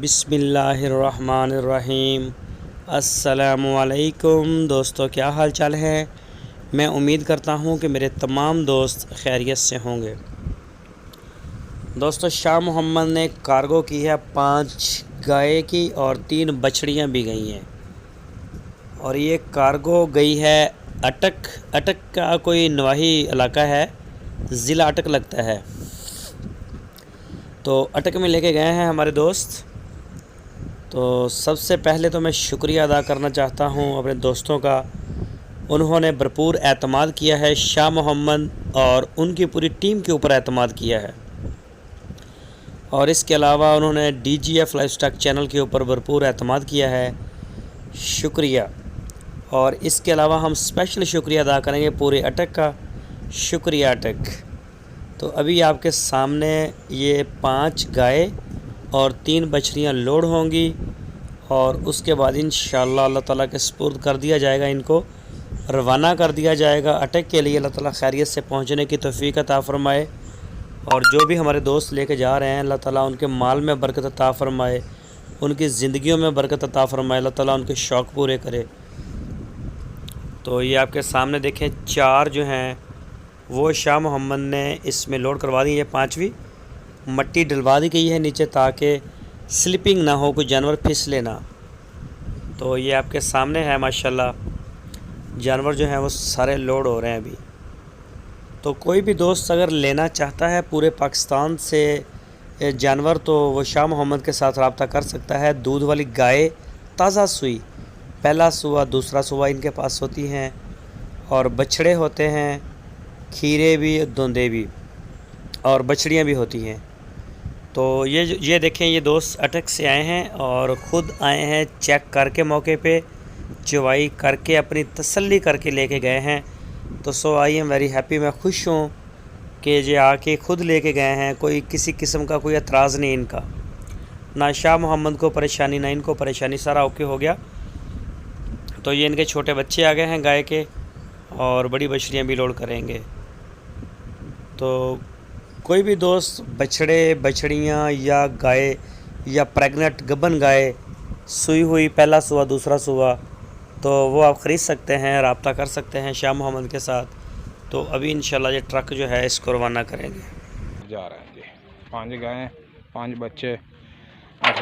बिस्मिल्लाहिर्रहमानिर्रहीम। अस्सलामुअलैकुम दोस्तों, क्या हाल चाल है। मैं उम्मीद करता हूँ कि मेरे तमाम दोस्त खैरियत से होंगे। दोस्तों, शाह मोहम्मद ने कार्गो की है 5 गाय की और 3 बछड़ियाँ भी गई हैं। और ये कार्गो गई है अटक का कोई नवाही इलाका है, ज़िला अटक लगता है। तो अटक में लेके गए हैं हमारे दोस्त। तो सबसे पहले तो मैं शुक्रिया अदा करना चाहता हूं अपने दोस्तों का। उन्होंने भरपूर एतमाद किया है, शाह मोहम्मद और उनकी पूरी टीम के ऊपर एतमाद किया है। और इसके अलावा उन्होंने DGF लाइफस्टाइल चैनल के ऊपर भरपूर एतमाद किया है। शुक्रिया। और इसके अलावा हम स्पेशल शुक्रिया अदा करेंगे पूरे अटक का। शुक्रिया अटक। तो अभी आपके सामने ये 5 गाय और 3 बछड़ियाँ लोड होंगी और उसके बाद इंशाअल्लाह अल्लाह ताला के सुपुर्द कर दिया जाएगा। इनको रवाना कर दिया जाएगा अटक के लिए। अल्लाह ताला खैरियत से पहुंचने की तौफीक अता फ़रमाए। और जो भी हमारे दोस्त लेके जा रहे हैं, अल्लाह ताला उनके माल में बरकत अता फ़रमाए, उनकी ज़िंदगियों में बरकत अता फ़रमाए। अल्लाह ताला उनके शौक़ पूरे करे। तो ये आपके सामने देखें 4 जो हैं वो शाह मोहम्मद ने इसमें लोड करवा दी। ये 5वीं मट्टी डलवा दी गई है नीचे ताकि स्लिपिंग ना हो, कोई जानवर फिसले ना। तो ये आपके सामने है माशाल्लाह, जानवर जो हैं वो सारे लोड हो रहे हैं अभी। तो कोई भी दोस्त अगर लेना चाहता है पूरे पाकिस्तान से जानवर, तो वो शाह मोहम्मद के साथ रब्ता कर सकता है। दूध वाली गाय, ताज़ा सुई, पहला सुआ दूसरा सुआ इनके पास होती हैं। और बछड़े होते हैं, खीरे भी, धुंधे भी, और बछड़ियाँ भी होती हैं। तो ये देखें, ये दोस्त अटक से आए हैं और ख़ुद आए हैं चेक करके, मौके पे चवाई करके अपनी तसल्ली करके लेके गए हैं। तो सो आई एम वेरी हैप्पी। मैं खुश हूँ कि ये आके ख़ुद लेके गए हैं। कोई किसी किस्म का कोई एतराज़ नहीं इनका, ना शाह मोहम्मद को परेशानी ना इनको परेशानी, सारा ओके हो गया। तो ये इनके छोटे बच्चे आ गए हैं गाय के, और बड़ी बछड़ियाँ भी लोड करेंगे। तो कोई भी दोस्त बछड़े, बछड़ियाँ या गाय या प्रेग्नेंट गबन गाय, सुई हुई, पहला सुआ दूसरा सुआ, तो वो आप ख़रीद सकते हैं, रब्ता कर सकते हैं शाह मोहम्मद के साथ। तो अभी इंशाल्लाह ये ट्रक जो है इसको रवाना करेंगे। जा रहे हैं जी। 5 गायें, 5 बच्चे, हाँ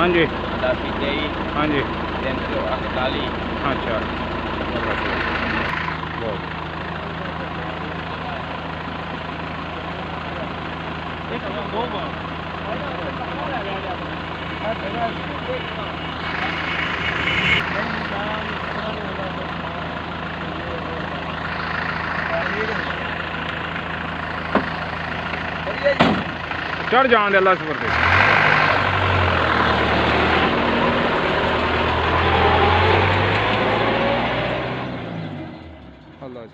जी, हाँ जी, अच्छा, चढ़ जान दे अल्लाह से करते अल्लाह से।